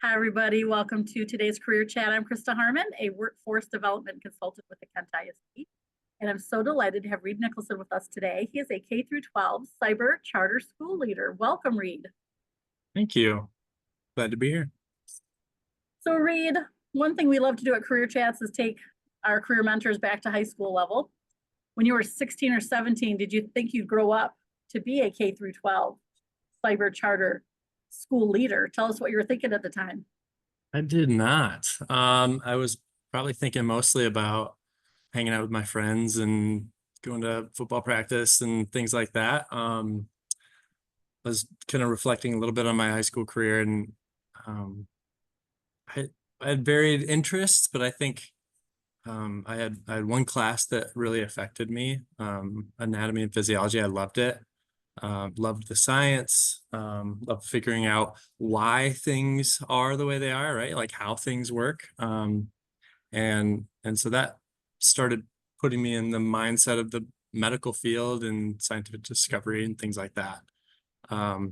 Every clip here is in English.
Hi, everybody. Welcome to today's Career Chat. I'm Krista Harmon, a workforce development consultant with the Kent ISD. And I'm so delighted to have Reid Nicholson with us today. He is a K-12 cyber charter school leader. Welcome, Reid. Thank you. Glad to be here. So, Reid, one thing we love to do at Career Chats is take our career mentors back to high school level. When you were 16 or 17, did you think you'd grow up to be a K-12 cyber charter school leader? Tell us what you were thinking at the time. I did not. I was probably thinking mostly about hanging out with my friends and going to football practice and things like that. I was kind of reflecting a little bit on my high school career, and I, I had varied interests, but I think I had one class that really affected me, anatomy and physiology. I loved it. Loved the science, loved figuring out why things are the way they are, right? Like how things work. And so that started putting me in the mindset of the medical field and scientific discovery and things like that.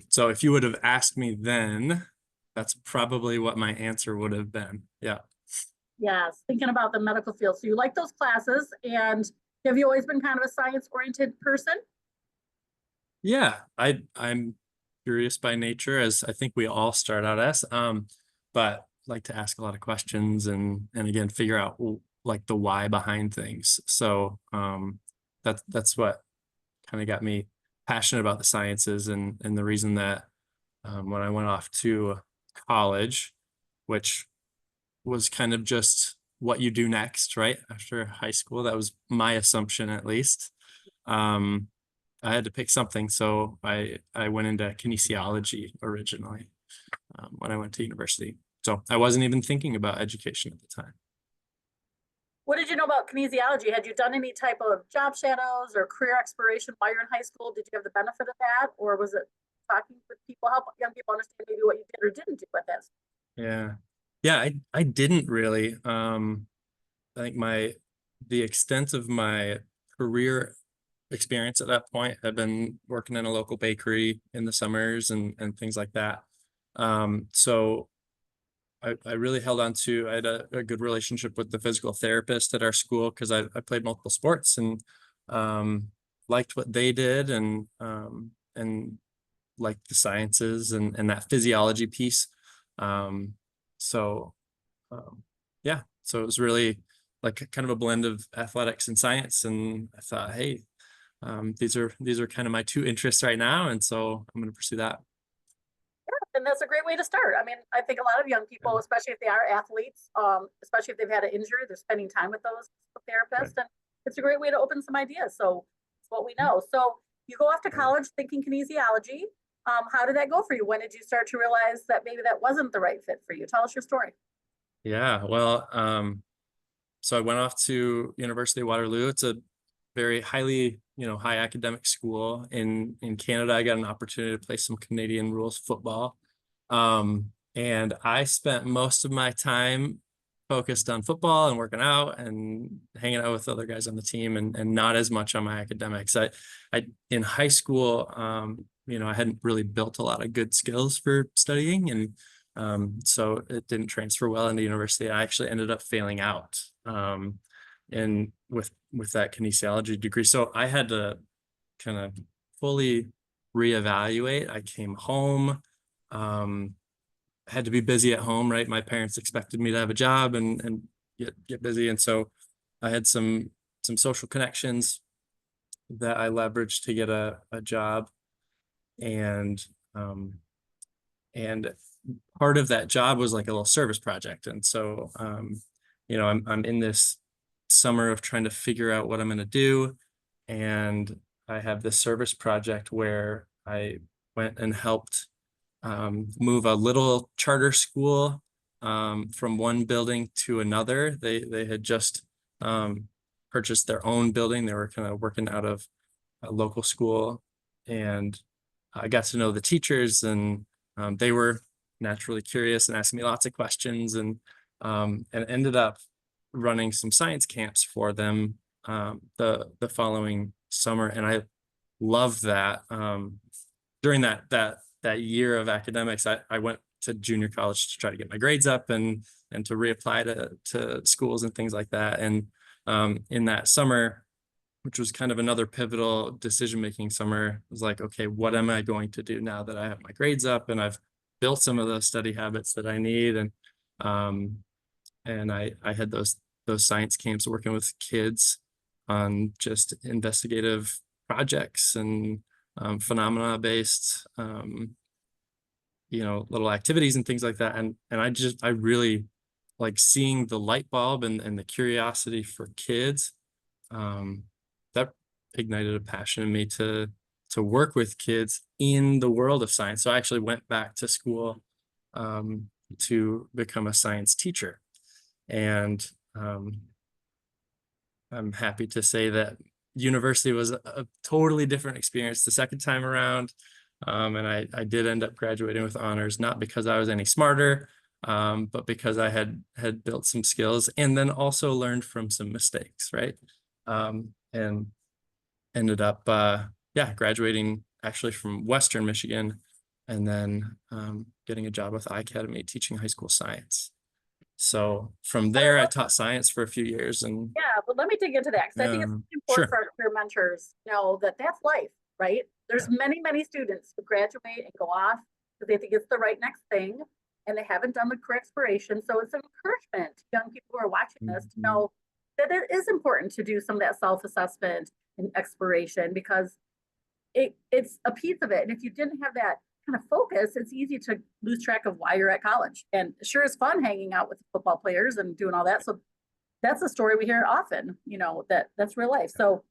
So if you would have asked me then, that's probably what my answer would have been. Yeah. Yes, thinking about the medical field. So you like those classes, and have you always been kind of a science-oriented person? Yeah, I'm curious by nature, as I think we all start out as, but like to ask a lot of questions and again figure out like the why behind things. So that's what kind of got me passionate about the sciences, and the reason that when I went off to college, which was kind of just what you do next, right? After high school, that was my assumption at least. Um, I had to pick something, so I went into kinesiology originally when I went to university. So I wasn't even thinking about education at the time. What did you know about kinesiology? Had you done any type of job shadows or career exploration while you're in high school? Did you have the benefit of that, or was it talking with people, help young people understand maybe what you did or didn't do with this? Yeah, yeah, I didn't really. I think the extent of my career experience at that point had been working in a local bakery in the summers and things like that. So I really held on to, I had a good relationship with the physical therapist at our school because I played multiple sports and liked what they did and liked the sciences and that physiology piece. Um, so yeah, so it was really like kind of a blend of athletics and science. And I thought, hey, these are kind of my two interests right now, and so I'm going to pursue that. And that's a great way to start. I mean, I think a lot of young people, especially if they are athletes, especially if they've had an injury, they're spending time with those Right. therapists, and it's a great way to open some ideas. So it's what we know. So you go off to college thinking kinesiology. How did that go for you? When did you start to realize that maybe that wasn't the right fit for you? Tell us your story. Yeah, well, so I went off to University of Waterloo. It's a very highly, high academic school in Canada. I got an opportunity to play some Canadian rules football. And I spent most of my time focused on football and working out and hanging out with other guys on the team and not as much on my academics. I in high school, I hadn't really built a lot of good skills for studying, and so it didn't transfer well into university. I actually ended up failing out and with that kinesiology degree. So I had to kind of fully reevaluate. I came home, had to be busy at home, right? My parents expected me to have a job and get busy. And so I had some social connections that I leveraged to get a job. And and part of that job was like a little service project. And so I'm in this summer of trying to figure out what I'm going to do, and I have this service project where I went and helped move a little charter school from one building to another. They had just purchased their own building. They were kind of working out of a local school, and I got to know the teachers, and they were naturally curious and asking me lots of questions, and ended up running some science camps for them the following summer, and I loved that. During that year of academics, I went to junior college to try to get my grades up and to reapply to schools and things like that. And in that summer, which was kind of another pivotal decision-making summer, was like, okay, what am I going to do now that I have my grades up and I've built some of the study habits that I need? And I had those science camps working with kids on just investigative projects and phenomena based little activities and things like that. And I really like seeing the light bulb and the curiosity for kids. That ignited a passion in me to work with kids in the world of science. So I actually went back to school to become a science teacher. And I'm happy to say that university was a totally different experience the second time around. And I did end up graduating with honors, not because I was any smarter, but because I had built some skills and then also learned from some mistakes, right? And ended up, graduating actually from Western Michigan, and then getting a job with iAcademy teaching high school science. So from there, I taught science for a few years. And yeah, but let me dig into that, because I think it's important for our career mentors to know that that's life, right? There's many, many students who graduate and go off because they think it's the right next thing and they haven't done the career exploration. So it's an encouragement to young people who are watching this to know that it is important to do some of that self-assessment and exploration, because it's a piece of it. And if you didn't have that kind of focus, it's easy to lose track of why you're at college. And it sure is fun hanging out with football players and doing all that. So that's a story we hear often, that's real life. So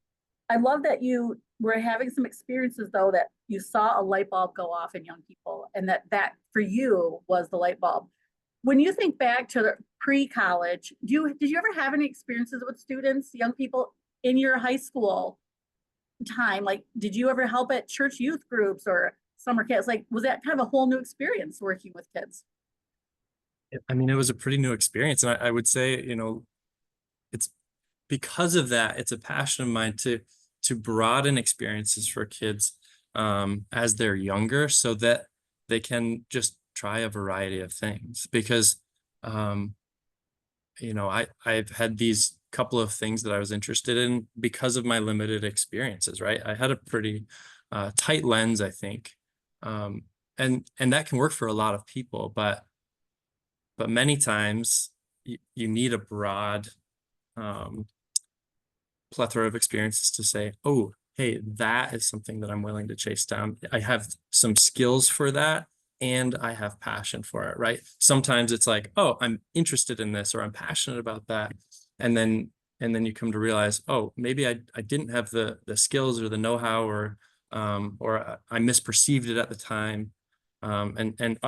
I love that you were having some experiences, though, that you saw a light bulb go off in young people, and that for you was the light bulb. When you think back to the pre-college, did you ever have any experiences with students, young people in your high school time? Like, did you ever help at church youth groups or summer camps? Like, was that kind of a whole new experience working with kids? I mean, it was a pretty new experience. And I would say, it's because of that, it's a passion of mine to broaden experiences for kids as they're younger, so that they can just try a variety of things. Because I've had these couple of things that I was interested in because of my limited experiences, right? I had a pretty tight lens, I think. And that can work for a lot of people, but many times you need a broad plethora of experiences to say, oh, hey, that is something that I'm willing to chase down. I have some skills for that and I have passion for it, right? Sometimes it's like, oh, I'm interested in this or I'm passionate about that. And then you come to realize, oh, maybe I didn't have the skills or the know-how, or I misperceived it at the time. And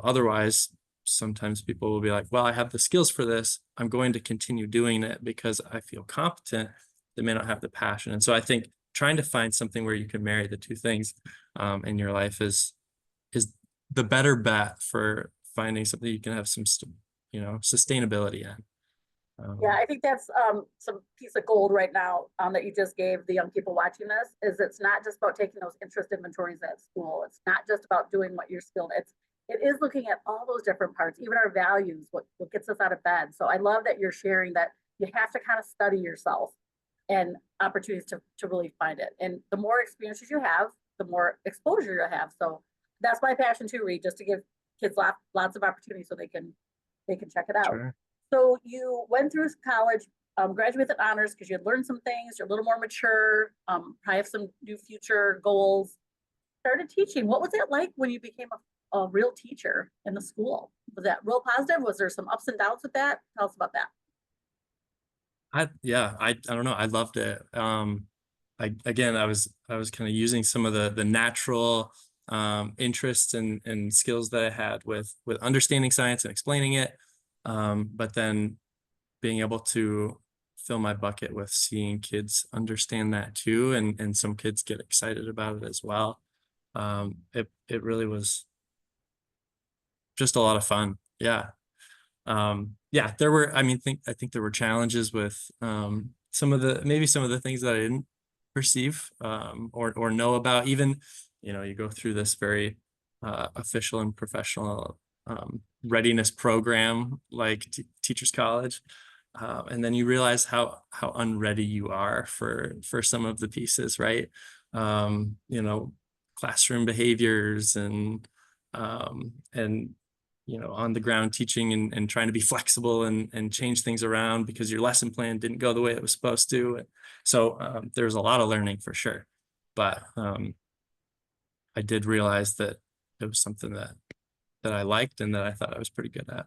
otherwise, sometimes people will be like, well, I have the skills for this. I'm going to continue doing it because I feel competent. They may not have the passion. And so I think trying to find something where you can marry the two things in your life is the better bet for finding something you can have some sustainability in. Yeah, I think that's some piece of gold right now that you just gave the young people watching this. Is it's not just about taking those interest inventories at school. It's not just about doing what you're skilled at. It is looking at all those different parts, even our values, what gets us out of bed. So I love that you're sharing that you have to kind of study yourself and opportunities to really find it. And the more experiences you have, the more exposure you have. So that's my passion too, Reid, just to give kids lots of opportunities so they can check it out. Sure. So you went through college, graduated with honors because you had learned some things, you're a little more mature, probably have some new future goals. Started teaching. What was it like when you became a real teacher in the school? Was that real positive? Was there some ups and downs with that? Tell us about that. I don't know. I loved it. I was kind of using some of the natural interests and skills that I had with understanding science and explaining it. But then being able to fill my bucket with seeing kids understand that too, and some kids get excited about it as well. It really was just a lot of fun. Yeah. There were, I think there were challenges with some of the things that I didn't perceive or know about. Even, you go through this very official and professional readiness program like Teachers College. And then you realize how unready you are for some of the pieces, right? You know, classroom behaviors and on the ground teaching and trying to be flexible and change things around because your lesson plan didn't go the way it was supposed to. So there's a lot of learning for sure, but I did realize that it was something that I liked and that I thought I was pretty good at.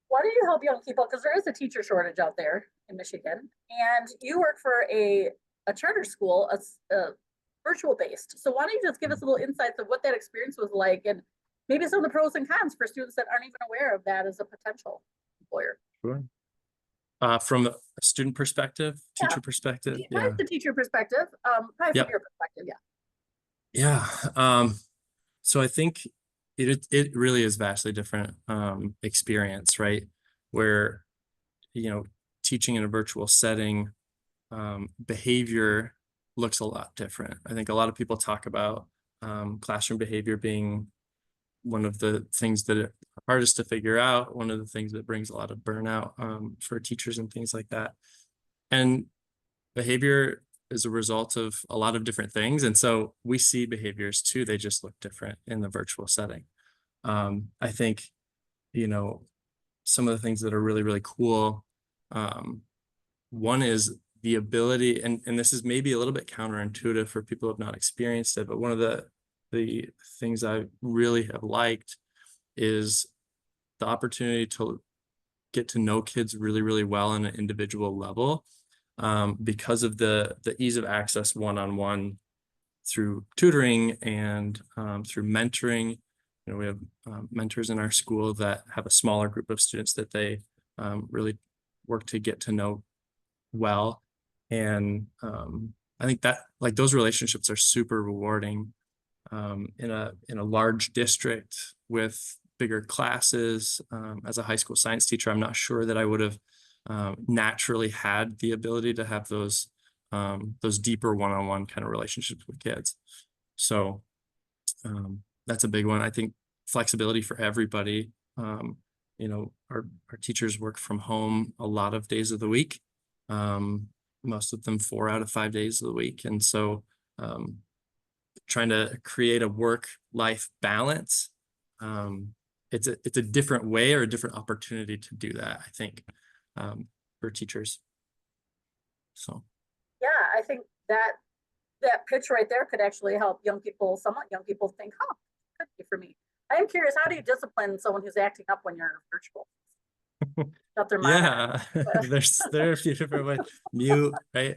Why do you help young people? Because there is a teacher shortage out there in Michigan, and you work for a charter school, a virtual based. So why don't you just give us a little insights of what that experience was like, and maybe some of the pros and cons for students that aren't even aware of that as a potential employer. Sure. From a student perspective, teacher perspective, Probably the teacher perspective, probably from your perspective, yeah. So I think it really is vastly different experience, right? Where, teaching in a virtual setting, behavior looks a lot different. I think a lot of people talk about classroom behavior being one of the things that are hardest to figure out, one of the things that brings a lot of burnout for teachers and things like that. And behavior is a result of a lot of different things. And so we see behaviors too, they just look different in the virtual setting. I think, some of the things that are really, really cool. One is the ability, and this is maybe a little bit counterintuitive for people who have not experienced it, but one of the things I really have liked is the opportunity to get to know kids really, really well on an individual level, because of the ease of access one-on-one through tutoring and through mentoring. We have mentors in our school that have a smaller group of students that they really work to get to know well. And I think that like those relationships are super rewarding in a large district with bigger classes. As a high school science teacher, I'm not sure that I would have naturally had the ability to have those deeper one-on-one kind of relationships with kids. So that's a big one. I think flexibility for everybody. Our teachers work from home a lot of days of the week. Most of them 4 out of 5 days of the week. And so trying to create a work-life balance, it's a different way or a different opportunity to do that, I think, for teachers. So yeah, I think that pitch right there could actually help somewhat young people think, oh, could be for me. I am curious, how do you discipline someone who's acting up when you're virtual? Shut their mind. There are a few different ways. Mute, right?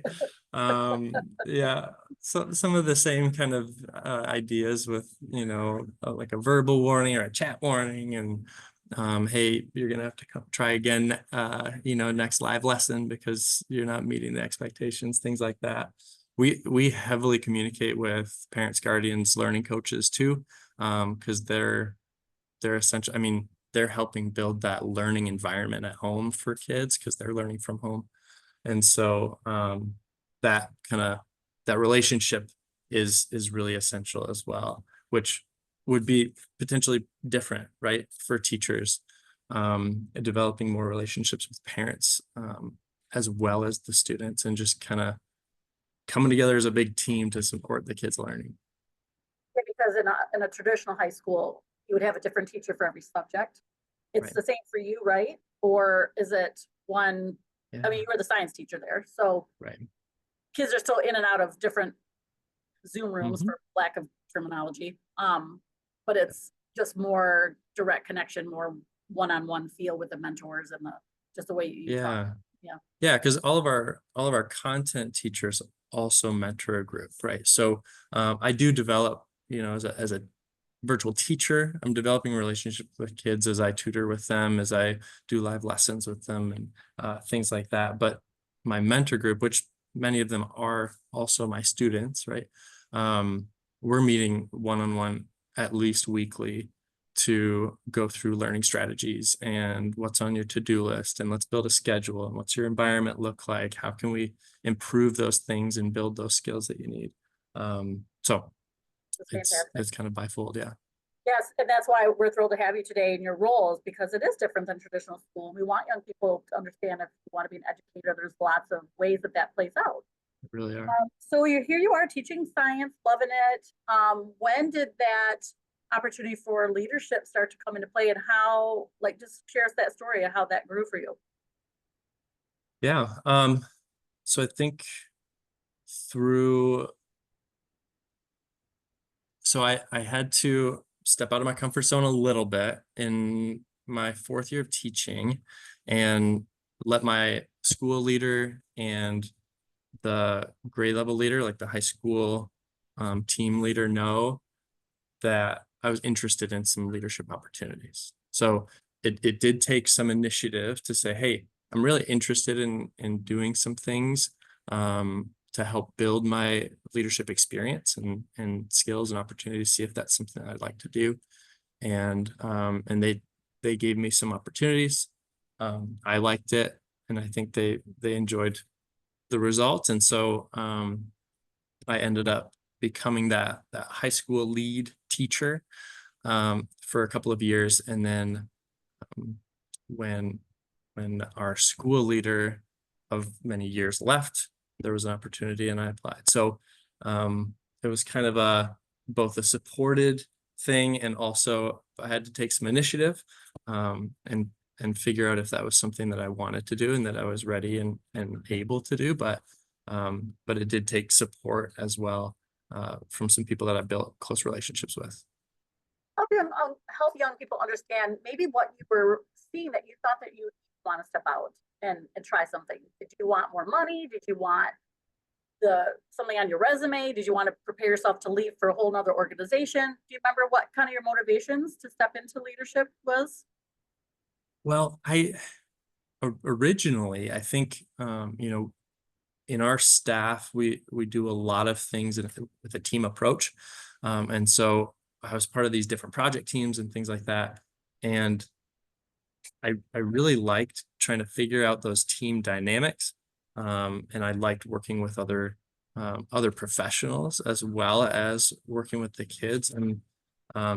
Yeah, so some of the same kind of ideas with like a verbal warning or a chat warning, and hey, you're gonna have to try again next live lesson because you're not meeting the expectations, things like that. We heavily communicate with parents, guardians, learning coaches too, because they're essential. I mean, they're helping build that learning environment at home for kids because they're learning from home. And so that relationship is really essential as well, which would be potentially different, right, for teachers, developing more relationships with parents as well as the students, and just kind of coming together as a big team to support the kids' learning. Yeah, because in a traditional high school, you would have a different teacher for every subject. It's Right. the same for you, right? Or is it one? Yeah. I mean, you were the science teacher there, so Right. kids are still in and out of different Zoom rooms, Mhm. for lack of terminology. But it's just more direct connection, more one-on-one feel with the mentors and just the way you talk. Yeah, because all of our content teachers also mentor a group, right? So I do develop, as a virtual teacher, I'm developing relationships with kids as I tutor with them, as I do live lessons with them, and things like that. But my mentor group, which many of them are also my students, right? We're meeting one-on-one at least weekly to go through learning strategies and what's on your to-do list, and let's build a schedule, and what's your environment look like? How can we improve those things and build those skills that you need? So It's fantastic. it's kind of bifold, yeah. Yes, and that's why we're thrilled to have you today in your roles, because it is different than traditional school. We want young people to understand if you want to be an educator, there's lots of ways that that plays out. Really are. So you're here, you are teaching science, loving it. When did that opportunity for leadership start to come into play, and how, like, just share us that story of how that grew for you? Yeah. So I think through, so I had to step out of my comfort zone a little bit in my 4th year of teaching and let my school leader and the grade level leader, like the high school team leader, know that I was interested in some leadership opportunities. So it did take some initiative to say, hey, I'm really interested in doing some things to help build my leadership experience and skills and opportunities, see if that's something I'd like to do. And they gave me some opportunities. I liked it, and I think they enjoyed the results. And so I ended up becoming that high school lead teacher for a couple of years. And then um, when our school leader of many years left, there was an opportunity and I applied. So it was kind of both a supported thing, and also I had to take some initiative and figure out if that was something that I wanted to do and that I was ready and able to do. But it did take support as well from some people that I built close relationships with. Help young people understand maybe what you were seeing that you thought that you want to step out and try something. Did you want more money? Did you want something on your resume? Did you want to prepare yourself to leave for a whole nother organization? Do you remember what kind of your motivations to step into leadership was? Well, I originally, I think, in our staff, we do a lot of things with a team approach. And so I was part of these different project teams and things like that. And I really liked trying to figure out those team dynamics. And I liked working with other professionals as well as working with the kids. And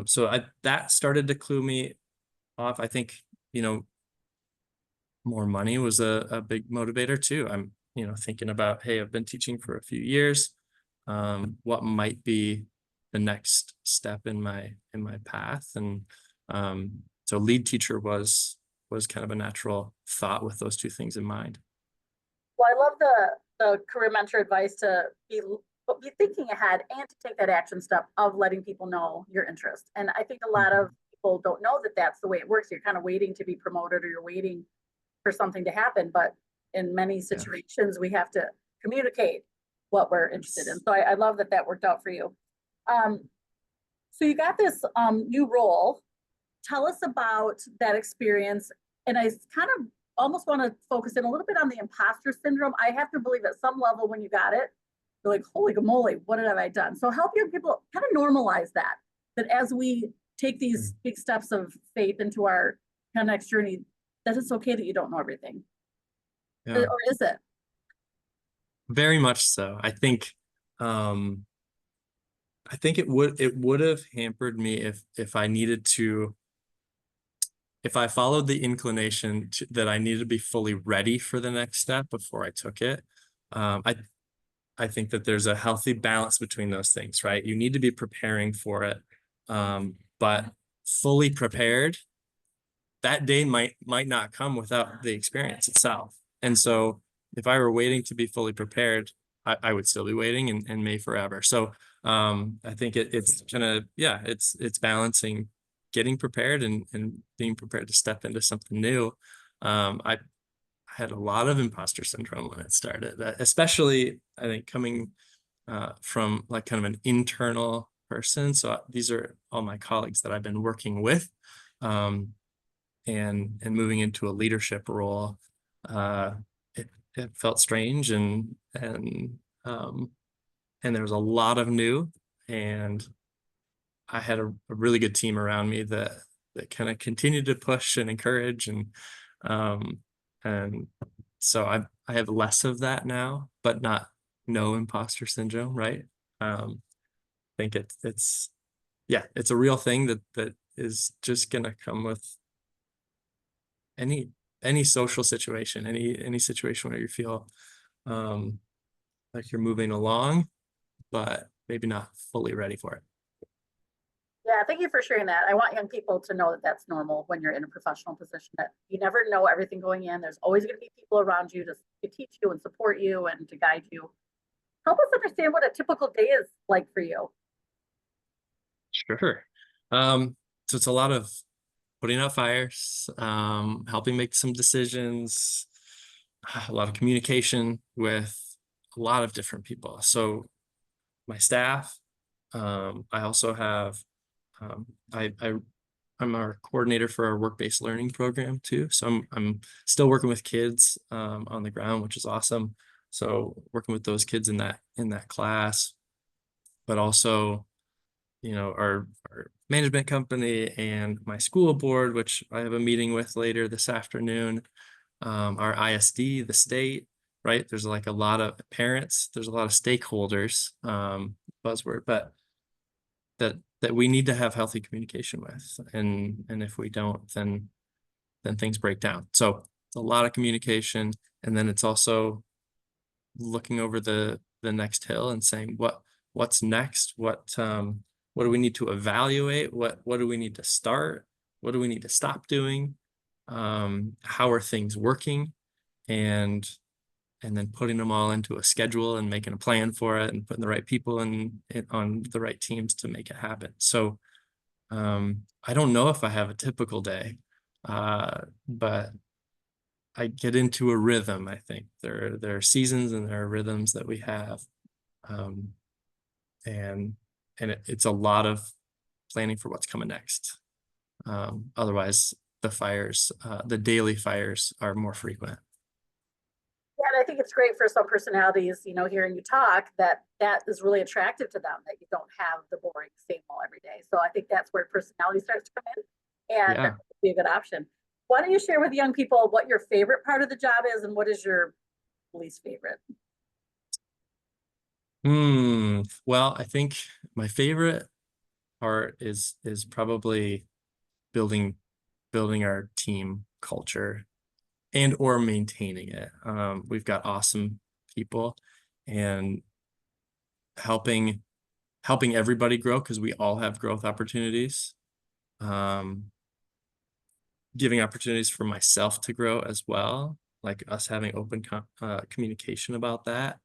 so that started to clue me off. I think, more money was a big motivator too. I'm, thinking about, hey, I've been teaching for a few years. What might be the next step in my path? And so lead teacher was kind of a natural thought with those two things in mind. Well, I love the career mentor advice to be thinking ahead and to take that action step of letting people know your interest. And I think a lot of people don't know that that's the way it works. You're kind of waiting to be promoted, or you're waiting for something to happen. But in many situations, we have to communicate what we're interested in. So I love that worked out for you. So you got this new role. Tell us about that experience. And I kind of almost want to focus in a little bit on the imposter syndrome. I have to believe at some level when you got it, you're like, holy moly, what have I done? So help young people kind of normalize that as we take these big steps of faith into our kind of next journey, that it's okay that you don't know everything. Yeah, Or is it? very much so. I think it would have hampered me if I needed to, if I followed the inclination that I needed to be fully ready for the next step before I took it. I think that there's a healthy balance between those things, right? You need to be preparing for it, but fully prepared, that day might not come without the experience itself. And so if I were waiting to be fully prepared, I would still be waiting and may forever. So I think it's kind of, yeah, it's balancing getting prepared and being prepared to step into something new. I had a lot of imposter syndrome when it started, especially I think coming from like kind of an internal person. So these are all my colleagues that I've been working with. And moving into a leadership role, uh, it felt strange and there was a lot of new, and I had a really good team around me that kind of continued to push and encourage, um, and so I have less of that now, but not no imposter syndrome, right? I think it's yeah, it's a real thing that is just gonna come with any social situation, any situation where you feel um like you're moving along, but maybe not fully ready for it. Yeah, thank you for sharing that. I want young people to know that that's normal when you're in a professional position, that you never know everything going in. There's always going to be people around you to teach you and support you and to guide you. Help us understand what a typical day is like for you. Sure. So it's a lot of putting out fires, helping make some decisions, a lot of communication with a lot of different people. So my staff, I also have, um, I'm our coordinator for our work-based learning program too. So I'm still working with kids on the ground, which is awesome. So working with those kids in that class, but also, you know, our management company and my school board, which I have a meeting with later this afternoon, our ISD, the state, right? There's like a lot of parents, there's a lot of stakeholders, buzzword, but that we need to have healthy communication with. And if we don't, then things break down. So it's a lot of communication. And then it's also looking over the next hill and saying what's next, what do we need to evaluate, what do we need to start, what do we need to stop doing, how are things working, and then putting them all into a schedule and making a plan for it and putting the right people on the right teams to make it happen. So I don't know if I have a typical day, but I get into a rhythm. I think there are seasons and there are rhythms that we have, um, and it's a lot of planning for what's coming next. Otherwise, the daily fires are more frequent. Yeah, and I think it's great for some personalities, you know, hearing you talk, that is really attractive to them, that you don't have the boring same old every day. So I think that's where personality starts to come in, and that Yeah. would be a good option. Why don't you share with young people what your favorite part of the job is and what is your least favorite? Well, I think my favorite part is probably building our team culture and or maintaining it. We've got awesome people, and helping everybody grow because we all have growth opportunities. Um, Giving opportunities for myself to grow as well, like us having open communication about that.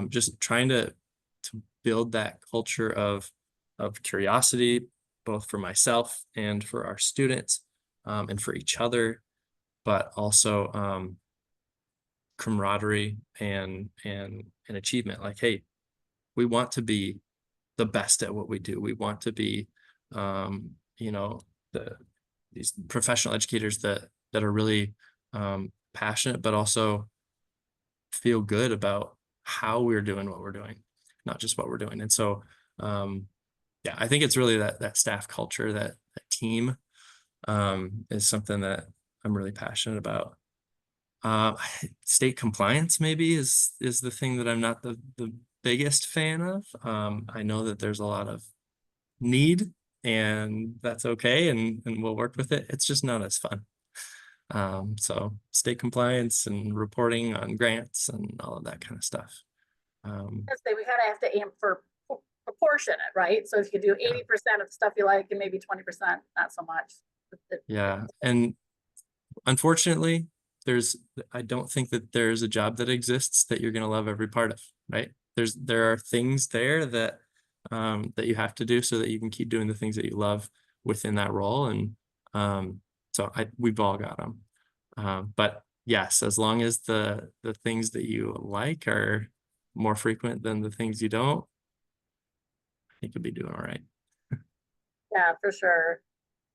Just trying to build that culture of curiosity, both for myself and for our students, and for each other, but also camaraderie and achievement. Like, hey, we want to be the best at what we do. We want to be, you know, these professional educators that are really passionate, but also feel good about how we're doing what we're doing, not just what we're doing. And so, yeah, I think it's really that staff culture, that team, is something that I'm really passionate about. Uh, State compliance maybe is the thing that I'm not the biggest fan of. I know that there's a lot of need, and that's okay, and we'll work with it. It's just not as fun. So state compliance and reporting on grants and all of that kind of stuff. I'd say we kind of have to aim for proportionate, right? So if you do Yeah, 80% of the stuff you like and maybe 20% not so much. yeah, and unfortunately, I don't think that there's a job that exists that you're gonna love every part of, right? There are things there that you have to do so that you can keep doing the things that you love within that role, and so we've all got them. But yes, as long as the things that you like are more frequent than the things you don't, I think you'll be doing all right. Yeah, for sure.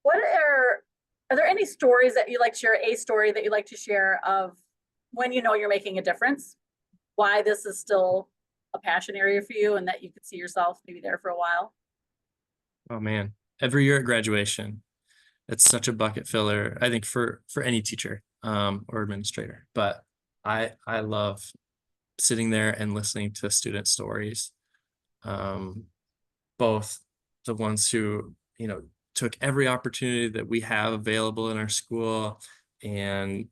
What are there any stories that you like to share, a story that you like to share of when you know you're making a difference, why this is still a passion area for you and that you could see yourself maybe there for a while? Oh man, every year at graduation, it's such a bucket filler, I think, for any teacher or administrator. But I love sitting there and listening to student stories, um, both the ones who, took every opportunity that we have available in our school and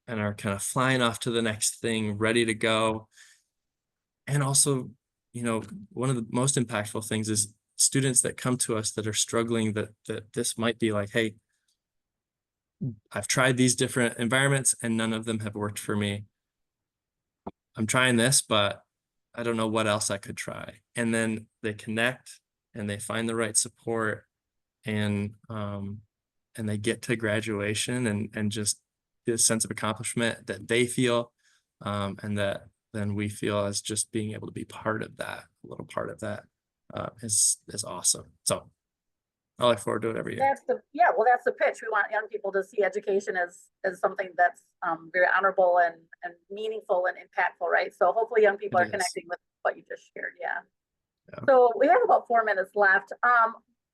are kind of flying off to the next thing, ready to go. And also, one of the most impactful things is students that come to us that are struggling, that this might be like, hey, I've tried these different environments and none of them have worked for me. I'm trying this, but I don't know what else I could try. And then they connect and they find the right support, and they get to graduation and just this sense of accomplishment that they feel, and that then we feel as just being able to be part of that, a little part of that, is awesome. So I look forward to it every year. Well, that's the pitch. We want young people to see education as something that's very honorable and meaningful and impactful, right? So hopefully young people are connecting with what you just shared. Yeah. So we have about 4 minutes left.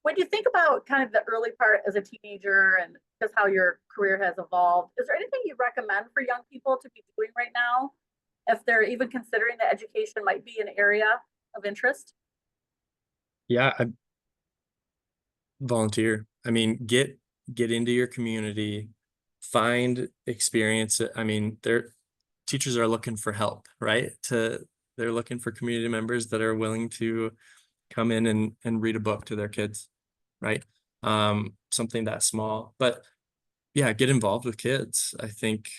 When you think about kind of the early part as a teenager and just how your career has evolved, is there anything you recommend for young people to be doing right now, if they're even considering that education might be an area of interest? Yeah, I volunteer. I mean, get into your community, find experience. I mean, teachers are looking for help, right? They're looking for community members that are willing to come in and read a book to their kids, right? Something that small, but yeah, get involved with kids. I think,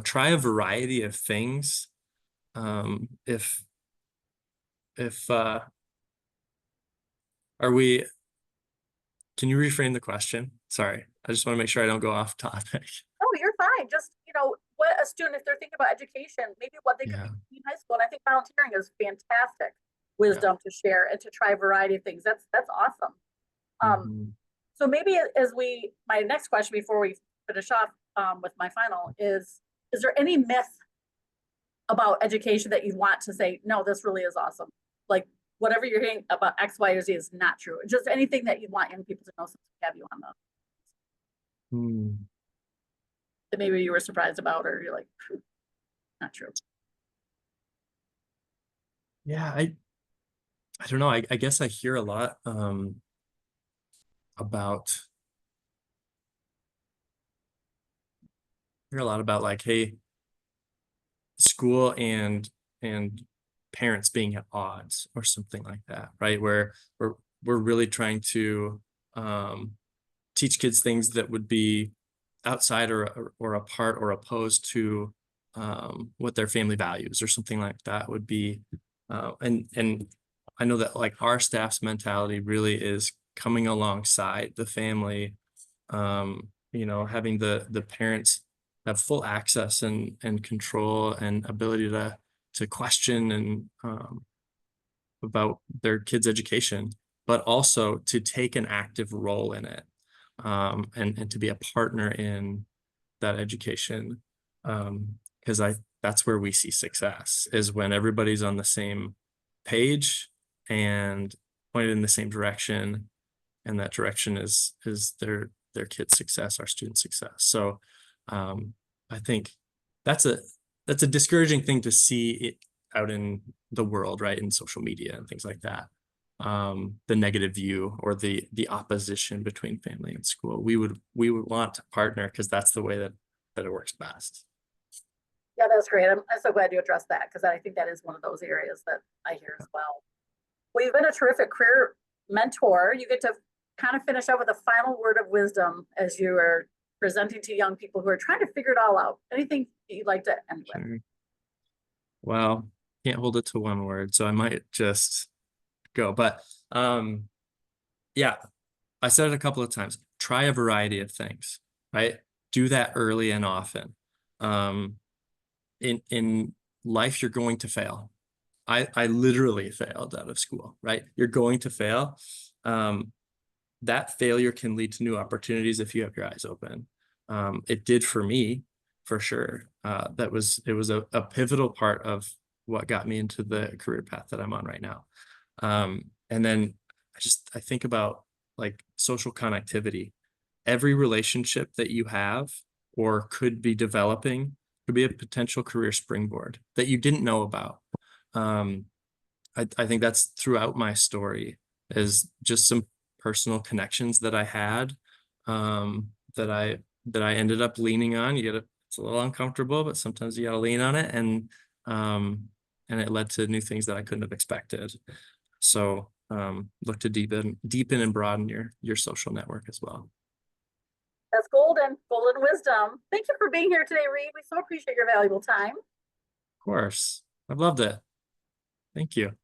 try a variety of things. If can you reframe the question? Sorry, I just want to make sure I don't go off topic. Oh, you're fine. Just, what a student, if they're thinking about education, maybe what they could Yeah. be in high school. And I think volunteering is fantastic wisdom to share and to try a variety of things. That's awesome. So maybe my next question before we finish off with my final is there any myth about education that you want to say, no, this really is awesome? Like whatever you're hearing about X, Y, or Z is not true. Just anything that you want young people to know since we have you on the that maybe you were surprised about, or you're like, not true. Yeah, I don't know. I guess I hear a lot about like, hey, school and parents being at odds or something like that, right? Where we're really trying to teach kids things that would be outside or apart or opposed to what their family values or something like that would be. And I know that like our staff's mentality really is coming alongside the family, having the parents have full access and control and ability to question and about their kids' education, but also to take an active role in it, and to be a partner in that education. Because that's where we see success, is when everybody's on the same page and pointed in the same direction, and that direction is their kids' success, our students' success. So I think that's a discouraging thing to see it out in the world, right? In social media and things like that. The negative view or the opposition between family and school. We would want to partner because that's the way that it works best. Yeah, that's great. I'm so glad you addressed that, because I think that is one of those areas that I hear as well. Well, you've been a terrific career mentor. You get to kind of finish up with a final word of wisdom as you are presenting to young people who are trying to figure it all out. Anything you'd like to end with? Sure. Well, can't hold it to one word, so I might just go. But yeah, I said it a couple of times. Try a variety of things, right? Do that early and often. In life, you're going to fail. I literally failed out of school, right? You're going to fail. That failure can lead to new opportunities if you have your eyes open. It did for me, for sure. It was a pivotal part of what got me into the career path that I'm on right now. And then I think about like social connectivity. Every relationship that you have or could be developing could be a potential career springboard that you didn't know about. I think that's throughout my story. is just some personal connections that I had, that I ended up leaning on. It's a little uncomfortable, but sometimes you gotta lean on it, and it led to new things that I couldn't have expected. So look to deepen and broaden your social network as well. That's golden wisdom. Thank you for being here today, Reid. We so appreciate your valuable time. Of course. I've loved it. Thank you.